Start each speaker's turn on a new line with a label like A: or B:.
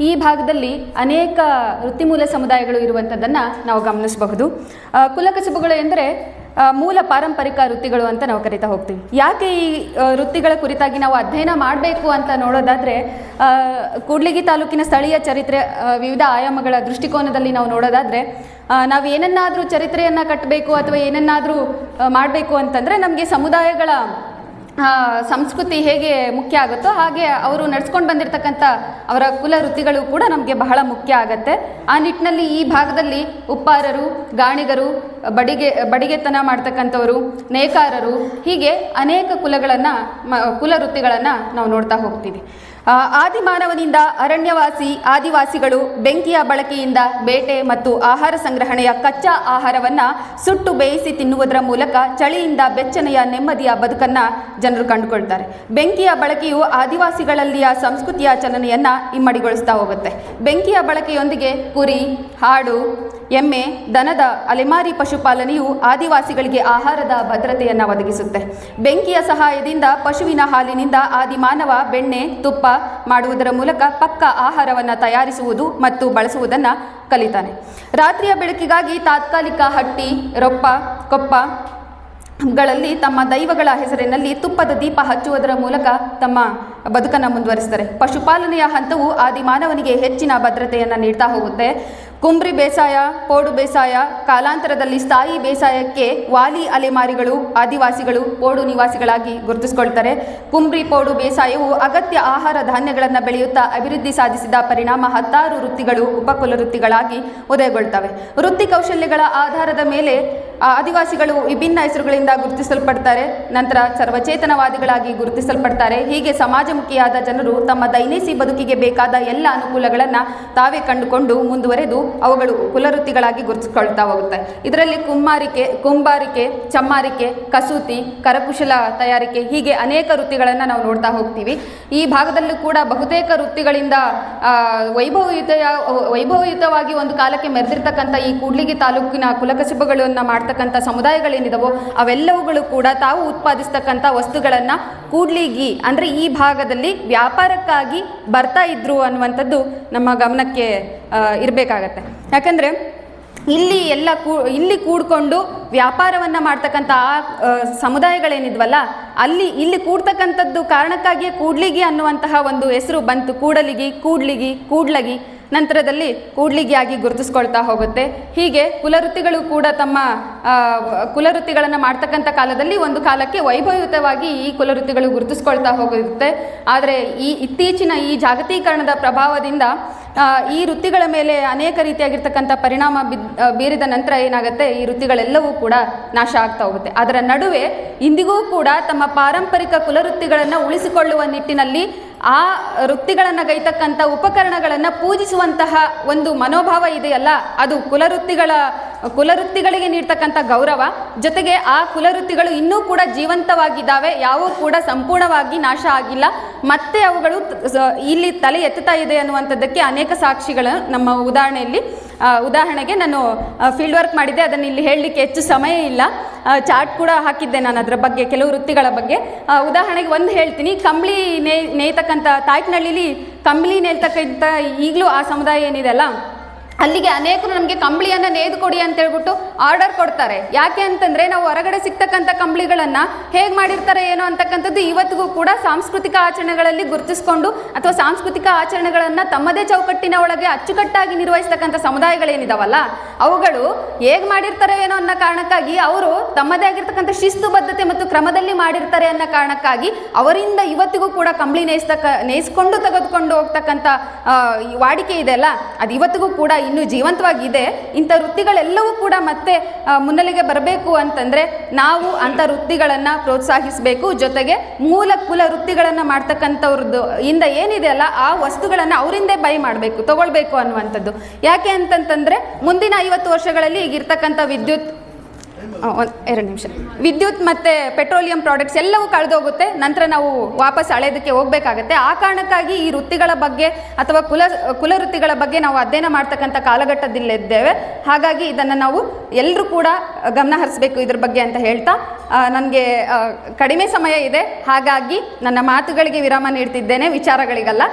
A: ಈ ಭಾಗದಲ್ಲಿ ಅನೇಕ ವೃತ್ತಿಮೂಲ ಸಮುದಾಯಗಳು ಇರುವಂಥದ್ದನ್ನು ನಾವು ಗಮನಿಸಬಹುದು. ಕುಲಕಸುಬುಗಳು ಎಂದರೆ ಮೂಲ ಪಾರಂಪರಿಕ ವೃತ್ತಿಗಳು ಅಂತ ನಾವು ಕರಿತಾ ಹೋಗ್ತೀವಿ. ಯಾಕೆ ಈ ವೃತ್ತಿಗಳ ಕುರಿತಾಗಿ ನಾವು ಅಧ್ಯಯನ ಮಾಡಬೇಕು ಅಂತ ನೋಡೋದಾದರೆ, ಕೂಡ್ಲಿಗಿ ತಾಲೂಕಿನ ಸ್ಥಳೀಯ ಚರಿತ್ರೆ ವಿವಿಧ ಆಯಾಮಗಳ ದೃಷ್ಟಿಕೋನದಲ್ಲಿ ನಾವು ನೋಡೋದಾದರೆ, ನಾವು ಏನನ್ನಾದರೂ ಚರಿತ್ರೆಯನ್ನು ಕಟ್ಟಬೇಕು ಅಥವಾ ಏನನ್ನಾದರೂ ಮಾಡಬೇಕು ಅಂತಂದರೆ ನಮಗೆ ಸಮುದಾಯಗಳ ಸಂಸ್ಕೃತಿ ಹೇಗೆ ಮುಖ್ಯ ಆಗುತ್ತೋ ಹಾಗೆ ಅವರು ನಡ್ಸ್ಕೊಂಡು ಬಂದಿರತಕ್ಕಂಥ ಅವರ ಕುಲ ವೃತ್ತಿಗಳು ಕೂಡ ನಮಗೆ ಬಹಳ ಮುಖ್ಯ ಆಗತ್ತೆ. ಆ ನಿಟ್ಟಿನಲ್ಲಿ ಈ ಭಾಗದಲ್ಲಿ ಉಪ್ಪಾರರು, ಗಾಣಿಗರು, ಬಡಿಗೆತನ ಮಾಡ್ತಕ್ಕಂಥವರು, ನೇಕಾರರು, ಹೀಗೆ ಅನೇಕ ಕುಲ ವೃತ್ತಿಗಳನ್ನು ನಾವು ನೋಡ್ತಾ ಹೋಗ್ತೀವಿ. ಆದಿಮಾನವನಿಂದ ಅರಣ್ಯವಾಸಿ ಆದಿವಾಸಿಗಳು ಬೆಂಕಿಯ ಬಳಕೆಯಿಂದ ಬೇಟೆ ಮತ್ತು ಆಹಾರ ಸಂಗ್ರಹಣೆಯ ಕಚ್ಚಾ ಆಹಾರವನ್ನು ಸುಟ್ಟು ಬೇಯಿಸಿ ತಿನ್ನುವುದರ ಮೂಲಕ ಚಳಿಯಿಂದ ಬೆಚ್ಚನೆಯ ನೆಮ್ಮದಿಯ ಬದುಕನ್ನು ಜನರು ಕಂಡುಕೊಳ್ತಾರೆ. ಬೆಂಕಿಯ ಬಳಕೆಯು ಆದಿವಾಸಿಗಳಲ್ಲಿಯ ಸಂಸ್ಕೃತಿಯ ಚಲನೆಯನ್ನು ಇಮ್ಮಡಿಗೊಳಿಸ್ತಾ ಹೋಗುತ್ತೆ. ಬೆಂಕಿಯ ಬಳಕೆಯೊಂದಿಗೆ ಕುರಿ, ಆಡು, ಎಮ್ಮೆ, ದನದ ಅಲೆಮಾರಿ ಪಶುಪಾಲನೆಯು ಆದಿವಾಸಿಗಳಿಗೆ ಆಹಾರದ ಭದ್ರತೆಯನ್ನು ಒದಗಿಸುತ್ತೆ. ಬೆಂಕಿಯ ಸಹಾಯದಿಂದ ಪಶುವಿನ ಹಾಲಿನಿಂದ ಆದಿಮಾನವ ಬೆಣ್ಣೆ, ತುಪ್ಪ ಮಾಡುವುದರ ಮೂಲಕ ಪಕ್ಕ ಆಹಾರವನ್ನು ತಯಾರಿಸುವುದು ಮತ್ತು ಬಳಸುವುದನ್ನು ಕಲಿತಾನೆ. ರಾತ್ರಿಯ ಬೆಳಕಿಗಾಗಿ ತಾತ್ಕಾಲಿಕ ಹಟ್ಟಿ, ರೊಪ್ಪ, ಕೊಪ್ಪ ಗಳಲ್ಲಿ ತಮ್ಮ ದೈವಗಳ ಹೆಸರಿನಲ್ಲಿ ತುಪ್ಪದ ದೀಪ ಹಚ್ಚುವುದರ ಮೂಲಕ ತಮ್ಮ ಬದುಕನ್ನು ಮುಂದುವರಿಸ್ತಾರೆ. ಪಶುಪಾಲನೆಯ ಹಂತವು ಆದಿಮಾನವನಿಗೆ ಹೆಚ್ಚಿನ ಭದ್ರತೆಯನ್ನು ನೀಡ್ತಾ ಹೋಗುತ್ತೆ. ಕುಂಬ್ರಿ ಬೇಸಾಯ, ಪೋಡು ಬೇಸಾಯ, ಕಾಲಾಂತರದಲ್ಲಿ ಸ್ಥಾಯಿ ಬೇಸಾಯಕ್ಕೆ ವಾಲಿ ಅಲೆಮಾರಿಗಳು ಆದಿವಾಸಿಗಳು ಪೋಡು ನಿವಾಸಿಗಳಾಗಿ ಗುರುತಿಸಿಕೊಳ್ತಾರೆ. ಕುಂಬ್ರಿ ಪೋಡು ಬೇಸಾಯವು ಅಗತ್ಯ ಆಹಾರ ಧಾನ್ಯಗಳನ್ನು ಬೆಳೆಯುತ್ತಾ ಅಭಿವೃದ್ಧಿ ಸಾಧಿಸಿದ ಪರಿಣಾಮ ಹತ್ತಾರು ವೃತ್ತಿಗಳು ಉಪಕುಲ ವೃತ್ತಿಗಳಾಗಿ ಉದಯಗೊಳ್ತವೆ. ವೃತ್ತಿ ಕೌಶಲ್ಯಗಳ ಆಧಾರದ ಮೇಲೆ ಆದಿವಾಸಿಗಳು ವಿಭಿನ್ನ ಹೆಸರುಗಳಿಂದ ಗುರುತಿಸಲ್ಪಡ್ತಾರೆ. ನಂತರ ಸರ್ವಚೇತನವಾದಿಗಳಾಗಿ ಗುರುತಿಸಲ್ಪಡ್ತಾರೆ. ಹೀಗೆ ಸಮಾಜಮುಖಿಯಾದ ಜನರು ತಮ್ಮ ದೈನಂದಿನ ಬದುಕಿಗೆ ಬೇಕಾದ ಎಲ್ಲ ಅನುಕೂಲಗಳನ್ನು ತಾವೇ ಕಂಡುಕೊಂಡು ಮುಂದುವರೆದು ಅವುಗಳು ಕುಲವೃತ್ತಿಗಳಾಗಿ ಗುರುತಿಸಿಕೊಳ್ತಾ ಹೋಗುತ್ತೆ. ಇದರಲ್ಲಿ ಕುಂಬಾರಿಕೆ, ಚಮ್ಮಾರಿಕೆ, ಕಸೂತಿ, ಕರಕುಶಲ ತಯಾರಿಕೆ, ಹೀಗೆ ಅನೇಕ ವೃತ್ತಿಗಳನ್ನು ನಾವು ನೋಡ್ತಾ ಹೋಗ್ತೀವಿ. ಈ ಭಾಗದಲ್ಲೂ ಕೂಡ ಬಹುತೇಕ ವೃತ್ತಿಗಳಿಂದ ವೈಭವಯುತವಾಗಿ ಒಂದು ಕಾಲಕ್ಕೆ ಮೆರೆದಿರ್ತಕ್ಕಂಥ ಈ ಕೂಡ್ಲಿಗಿ ತಾಲೂಕಿನ ಕುಲಕಸುಬುಗಳನ್ನು ಮಾಡ್ತಕ್ಕಂಥ ಸಮುದಾಯಗಳೇನಿದಾವೋ ಅವೆಲ್ಲವುಗಳು ಕೂಡ ತಾವು ಉತ್ಪಾದಿಸ್ತಕ್ಕಂಥ ವಸ್ತುಗಳನ್ನು ಕೂಡ್ಲಿಗಿ ಅಂದರೆ ಈ ಭಾಗದಲ್ಲಿ ವ್ಯಾಪಾರಕ್ಕಾಗಿ ಬರ್ತಾ ಇದ್ರು ಅನ್ನುವಂಥದ್ದು ನಮ್ಮ ಗಮನಕ್ಕೆ ಇರಬೇಕಾಗತ್ತೆ. ಯಾಕಂದರೆ ಇಲ್ಲಿ ಕೂಡ್ಕೊಂಡು ವ್ಯಾಪಾರವನ್ನು ಮಾಡ್ತಕ್ಕಂಥ ಸಮುದಾಯಗಳೇನಿದ್ವಲ್ಲ ಇಲ್ಲಿ ಕೂಡ್ತಕ್ಕಂಥದ್ದು ಕಾರಣಕ್ಕಾಗಿಯೇ ಕೂಡ್ಲಿಗಿ ಅನ್ನುವಂತಹ ಒಂದು ಹೆಸರು ಬಂತು. ಕೂಡ್ಲಗಿ ನಂತರದಲ್ಲಿ ಕೂಡ್ಲಿಗಿಯಾಗಿ ಗುರುತಿಸ್ಕೊಳ್ತಾ ಹೋಗುತ್ತೆ. ಹೀಗೆ ಕುಲವೃತ್ತಿಗಳು ಕೂಡ ತಮ್ಮ ಕುಲವೃತ್ತಿಗಳನ್ನು ಮಾಡ್ತಕ್ಕಂಥ ಕಾಲದಲ್ಲಿ ಒಂದು ಕಾಲಕ್ಕೆ ವೈಭವಯುತವಾಗಿ ಈ ಕುಲವೃತ್ತಿಗಳು ಗುರುತಿಸ್ಕೊಳ್ತಾ ಹೋಗುತ್ತೆ. ಆದರೆ ಇತ್ತೀಚಿನ ಈ ಜಾಗತೀಕರಣದ ಪ್ರಭಾವದಿಂದ ಈ ವೃತ್ತಿಗಳ ಮೇಲೆ ಅನೇಕ ರೀತಿಯಾಗಿರ್ತಕ್ಕಂಥ ಪರಿಣಾಮ ಬೀರಿದ ನಂತರ ಏನಾಗುತ್ತೆ, ಈ ವೃತ್ತಿಗಳೆಲ್ಲವೂ ಕೂಡ ನಾಶ ಆಗ್ತಾ ಹೋಗುತ್ತೆ. ಅದರ ನಡುವೆ ಇಂದಿಗೂ ಕೂಡ ತಮ್ಮ ಪಾರಂಪರಿಕ ಕುಲವೃತ್ತಿಗಳನ್ನು ಉಳಿಸಿಕೊಳ್ಳುವ ನಿಟ್ಟಿನಲ್ಲಿ ಆ ವೃತ್ತಿಗಳನ್ನು ಗೈತಕ್ಕಂಥ ಉಪಕರಣಗಳನ್ನು ಪೂಜಿಸುವಂತಹ ಒಂದು ಮನೋಭಾವ ಇದೆಯಲ್ಲ, ಅದು ಕುಲವೃತ್ತಿಗಳಿಗೆ ನೀಡ್ತಕ್ಕಂಥ ಗೌರವ. ಜೊತೆಗೆ ಆ ಕುಲವೃತ್ತಿಗಳು ಇನ್ನೂ ಕೂಡ ಜೀವಂತವಾಗಿದ್ದಾವೆ, ಯಾವೂ ಕೂಡ ಸಂಪೂರ್ಣವಾಗಿ ನಾಶ ಆಗಿಲ್ಲ, ಮತ್ತೆ ಅವುಗಳು ಇಲ್ಲಿ ತಲೆ ಎತ್ತುತ್ತಾ ಇದೆ ಅನ್ನುವಂಥದ್ದಕ್ಕೆ ಅನೇಕ ಸಾಕ್ಷಿಗಳು ನಮ್ಮ ಉದಾಹರಣೆಗೆ ನಾನು ಫೀಲ್ಡ್ ವರ್ಕ್ ಮಾಡಿದ್ದೆ, ಅದನ್ನು ಇಲ್ಲಿ ಹೇಳಲಿಕ್ಕೆ ಹೆಚ್ಚು ಸಮಯ ಇಲ್ಲ. ಚಾರ್ಟ್ ಕೂಡ ಹಾಕಿದ್ದೆ ನಾನು ಅದರ ಬಗ್ಗೆ, ಕೆಲವು ವೃತ್ತಿಗಳ ಬಗ್ಗೆ. ಉದಾಹರಣೆಗೆ ಒಂದು ಹೇಳ್ತೀನಿ. ಕಂಬಳಿ ನೇಯ್ತಕ್ಕಂಥ ತಾಯ್ಕನಹಳ್ಳಿಲಿ ಕಂಬಳಿ ನೇಯ್ತಕ್ಕಂಥ ಈಗಲೂ ಆ ಸಮುದಾಯ ಏನಿದೆ ಅಲ್ಲ, ಅಲ್ಲಿಗೆ ಅನೇಕರು ನಮಗೆ ಕಂಬಳಿಯನ್ನು ನೇಯ್ದು ಕೊಡಿ ಅಂತ ಹೇಳ್ಬಿಟ್ಟು ಆರ್ಡರ್ ಕೊಡ್ತಾರೆ. ಯಾಕೆ ಅಂತಂದರೆ ನಾವು ಹೊರಗಡೆ ಸಿಗ್ತಕ್ಕಂಥ ಕಂಬಳಿಗಳನ್ನು ಹೇಗೆ ಮಾಡಿರ್ತಾರೆ ಏನೋ ಅಂತಕ್ಕಂಥದ್ದು ಇವತ್ತಿಗೂ ಕೂಡ ಸಾಂಸ್ಕೃತಿಕ ಆಚರಣೆಗಳಲ್ಲಿ ಗುರುತಿಸ್ಕೊಂಡು ಅಥವಾ ಸಾಂಸ್ಕೃತಿಕ ಆಚರಣೆಗಳನ್ನು ತಮ್ಮದೇ ಚೌಕಟ್ಟಿನ ಒಳಗೆ ಅಚ್ಚುಕಟ್ಟಾಗಿ ನಿರ್ವಹಿಸ್ತಕ್ಕಂಥ ಸಮುದಾಯಗಳೇನಿದಾವಲ್ಲ ಅವುಗಳು ಹೇಗೆ ಮಾಡಿರ್ತಾರೆ ಏನೋ ಅನ್ನೋ ಕಾರಣಕ್ಕಾಗಿ ಅವರು ತಮ್ಮದೇ ಆಗಿರ್ತಕ್ಕಂಥ ಶಿಸ್ತುಬದ್ಧತೆ ಮತ್ತು ಕ್ರಮದಲ್ಲಿ ಮಾಡಿರ್ತಾರೆ ಅನ್ನೋ ಕಾರಣಕ್ಕಾಗಿ ಅವರಿಂದ ಇವತ್ತಿಗೂ ಕೂಡ ಕಂಬಳಿ ನೇಯಿಸ್ಕೊಂಡು ತೆಗೆದುಕೊಂಡು ಹೋಗ್ತಕ್ಕಂಥ ವಾಡಿಕೆ ಇದೆ ಅಲ್ಲ, ಅದು ಇವತ್ತಿಗೂ ಕೂಡ ಇನ್ನೂ ಜೀವಂತವಾಗಿದೆ. ಇಂಥ ವೃತ್ತಿಗಳೆಲ್ಲವೂ ಕೂಡ ಮತ್ತೆ ಮುನ್ನೆಲೆಗೆ ಬರಬೇಕು ಅಂತಂದರೆ ನಾವು ಅಂಥ ವೃತ್ತಿಗಳನ್ನು ಪ್ರೋತ್ಸಾಹಿಸಬೇಕು. ಜೊತೆಗೆ ಮೂಲ ಕುಲ ವೃತ್ತಿಗಳನ್ನು ಮಾಡ್ತಕ್ಕಂಥವ್ರದ್ದು ಇಂದ ಏನಿದೆ ಅಲ್ಲ ಆ ವಸ್ತುಗಳನ್ನು ಅವರಿಂದೇ ಬೈ ಮಾಡಬೇಕು, ತಗೊಳ್ಬೇಕು ಅನ್ನುವಂಥದ್ದು. ಯಾಕೆ ಅಂತಂತಂದರೆ ಮುಂದಿನ 50 ವರ್ಷಗಳಲ್ಲಿ ಈಗಿರ್ತಕ್ಕಂಥ ವಿದ್ಯುತ್ ಮತ್ತು ಪೆಟ್ರೋಲಿಯಂ ಪ್ರಾಡಕ್ಟ್ಸ್ ಎಲ್ಲವೂ ಕಳೆದೋಗುತ್ತೆ. ನಂತರ ನಾವು ವಾಪಸ್ ಹಳೆಯದಕ್ಕೆ ಹೋಗಬೇಕಾಗತ್ತೆ. ಆ ಕಾರಣಕ್ಕಾಗಿ ಈ ವೃತ್ತಿಗಳ ಬಗ್ಗೆ ಅಥವಾ ಕುಲವೃತ್ತಿಗಳ ಬಗ್ಗೆ ನಾವು ಅಧ್ಯಯನ ಮಾಡ್ತಕ್ಕಂಥ ಕಾಲಘಟ್ಟದಲ್ಲಿದ್ದೇವೆ. ಹಾಗಾಗಿ ಇದನ್ನು ನಾವು ಎಲ್ಲರೂ ಕೂಡ ಗಮನ ಹರಿಸಬೇಕು ಇದ್ರ ಬಗ್ಗೆ ಅಂತ ಹೇಳ್ತಾ, ನನಗೆ ಕಡಿಮೆ ಸಮಯ ಇದೆ, ಹಾಗಾಗಿ ನನ್ನ ಮಾತುಗಳಿಗೆ ವಿರಾಮ ನೀಡ್ತಿದ್ದೇನೆ, ವಿಚಾರಗಳಿಗಲ್ಲ.